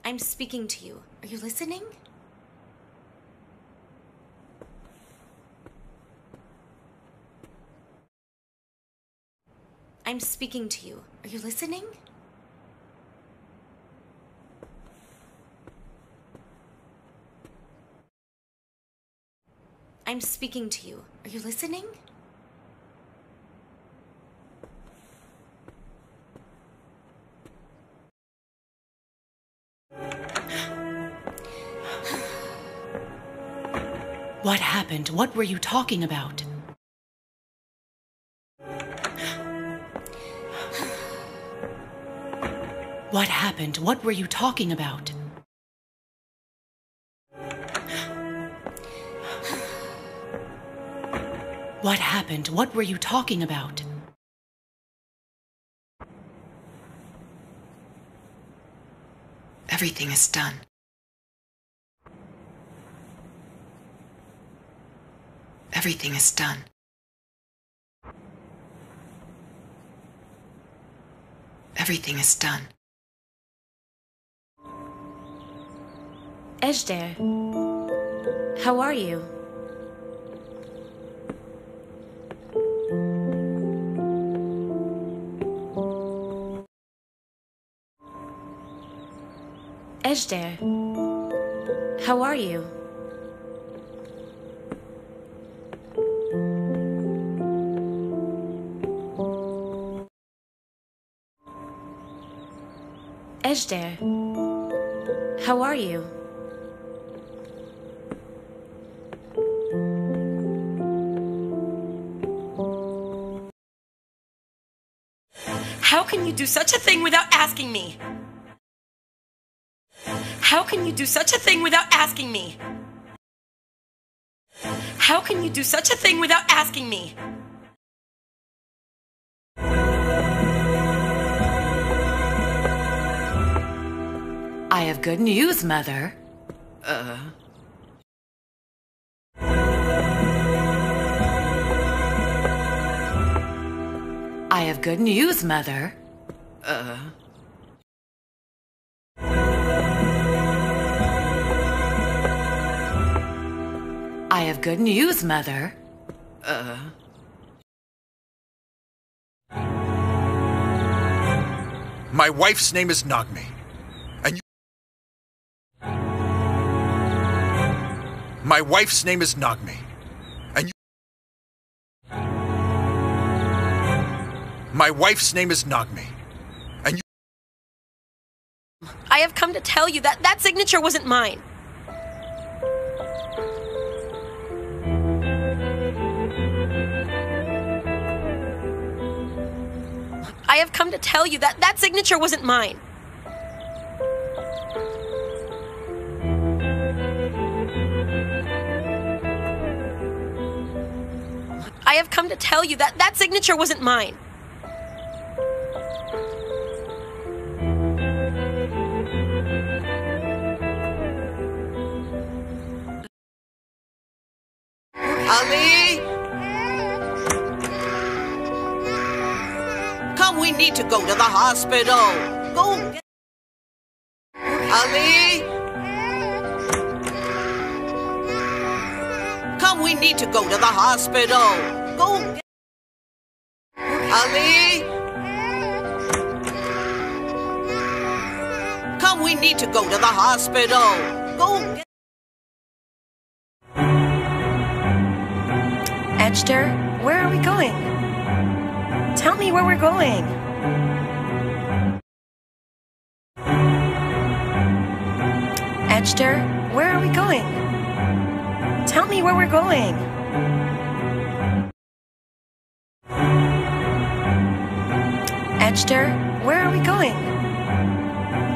I'm speaking to you. Are you listening? I'm speaking to you. Are you listening? I'm speaking to you. Are you listening? What happened? What were you talking about? What happened? What were you talking about? What happened? What were you talking about? Everything is done. Everything is done. Everything is done. Ejder, how are you? Ejder, how are you? Ejder, how are you? How can you do such a thing without asking me? How can you do such a thing without asking me? How can you do such a thing without asking me? I have good news, Mother. I have good news, Mother. I have good news, Mother. My wife's name is Nagmi. And you... My wife's name is Nagmi. And you... My wife's name is Nagmi. And you... I have come to tell you that that signature wasn't mine. I have come to tell you that that signature wasn't mine. I have come to tell you that that signature wasn't mine. Ali? Come, we need to go to the hospital. Go get... Ali? Come, we need to go to the hospital. Go get... Ali? Come, we need to go to the hospital. Go get... Ejder, where are we going? Tell me where we're going. Ejder, where are we going? Tell me where we're going. Ejder, where are we going?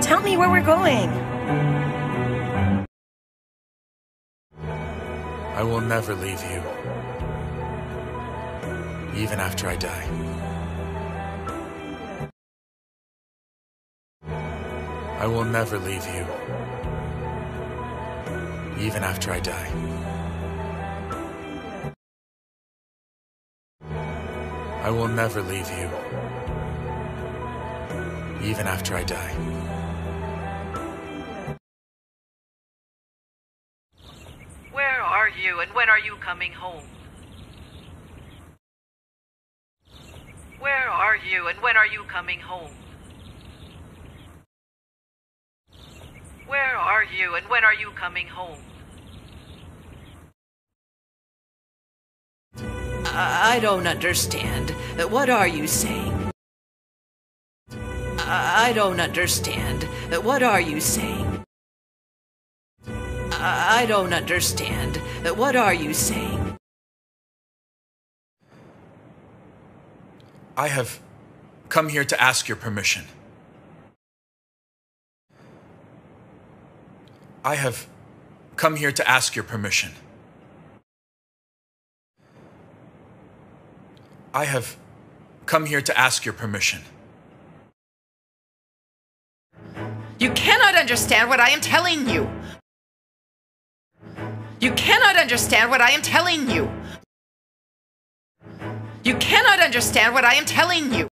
Tell me where we're going. I will never leave you. Even after I die. I will never leave you. Even after I die. I will never leave you. Even after I die. are you and when are you coming home? Where are you and when are you coming home? Where are you and when are you coming home? I don't understand. What are you saying? I don't understand. What are you saying? I don't understand. What are you saying? I have come here to ask your permission. I have come here to ask your permission. I have come here to ask your permission. You cannot understand what I am telling you. You cannot understand what I am telling you. You cannot understand what I am telling you.